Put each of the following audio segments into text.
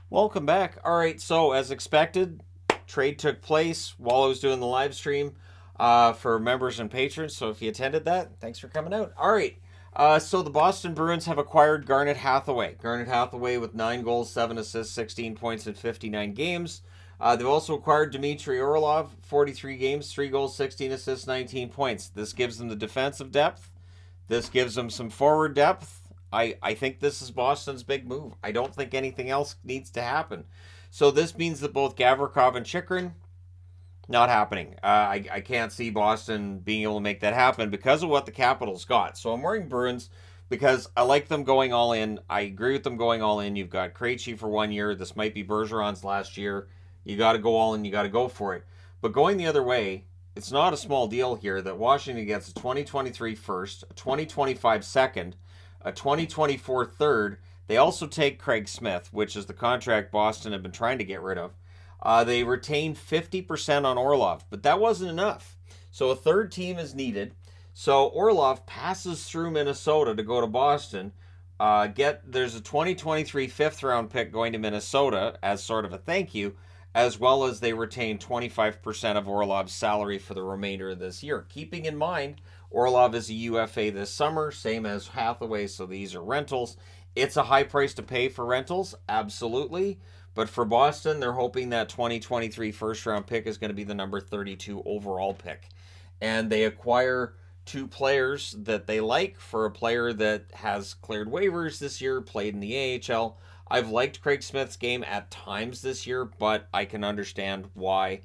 Welcome back. All right, so as expected, trade took place while I was doing the live stream for members and patrons. So if you attended that, thanks for coming out. All right, so the Boston Bruins have acquired Garnet Hathaway. Garnet Hathaway with 9 goals, 7 assists, 16 points in 59 games. They've also acquired Dmitry Orlov, 43 games, 3 goals, 16 assists, 19 points. This gives them the defensive depth. This gives them some forward depth. I think this is Boston's big move. I don't think anything else needs to happen. So this means that both Gavrikov and Chychrun, not happening. I can't see Boston being able to make that happen because of what the Capitals got. So I'm wearing Bruins because I like them going all in. I agree with them going all in. You've got Krejci for 1 year. This might be Bergeron's last year. You got to go all in. You got to go for it. But going the other way, it's not a small deal here that Washington gets a 2023 first, a 2025 second, a 2024 third. They also take Craig Smith, which is the contract Boston had been trying to get rid of. They retained 50% on Orlov, but that wasn't enough. So a third team is needed. So Orlov passes through Minnesota to go to Boston. There's a 2023 fifth round pick going to Minnesota as sort of a thank you, as well as they retain 25% of Orlov's salary for the remainder of this year. Keeping in mind, Orlov is a UFA this summer, same as Hathaway, so these are rentals. It's a high price to pay for rentals, absolutely. But for Boston, they're hoping that 2023 first round pick is going to be the number 32 overall pick. And they acquire 2 players that they like for a player that has cleared waivers this year, played in the AHL. I've liked Craig Smith's game at times this year, but I can understand why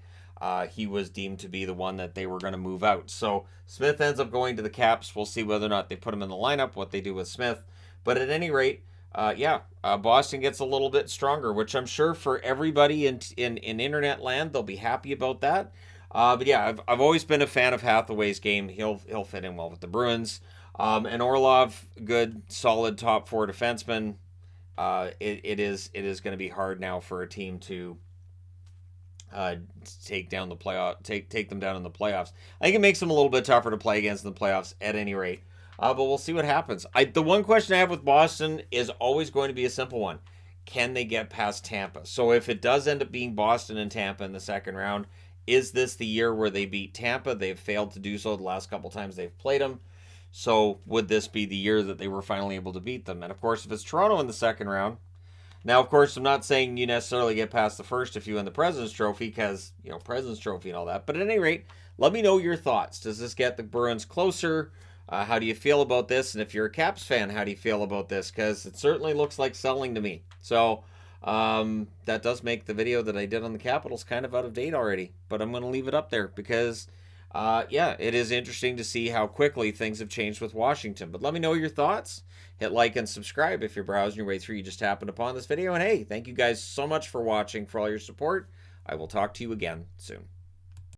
he was deemed to be the one that they were going to move out. So Smith ends up going to the Caps. We'll see whether or not they put him in the lineup, what they do with Smith. But at any rate, Boston gets a little bit stronger, which I'm sure for everybody in internet land, they'll be happy about that. I've always been a fan of Hathaway's game. He'll fit in well with the Bruins. And Orlov, good, solid top 4 defenseman. It is going to be hard now for a team to take them down in the playoffs. I think it makes them a little bit tougher to play against in the playoffs at any rate. But we'll see what happens. The one question I have with Boston is always going to be a simple one. Can they get past Tampa? So if it does end up being Boston and Tampa in the second round, is this the year where they beat Tampa? They've failed to do so the last couple times they've played them. So would this be the year that they were finally able to beat them? And of course, if it's Toronto in the second round, now of course I'm not saying you necessarily get past the first if you win the President's Trophy, because President's Trophy and all that. But at any rate, let me know your thoughts. Does this get the Bruins closer? How do you feel about this? And if you're a Caps fan, how do you feel about this? Because it certainly looks like selling to me. So that does make the video that I did on the Capitals kind of out of date already. But I'm going to leave it up there because, it is interesting to see how quickly things have changed with Washington. But let me know your thoughts. Hit like and subscribe if you're browsing your way through. You just happened upon this video. And hey, thank you guys so much for watching, for all your support. I will talk to you again soon.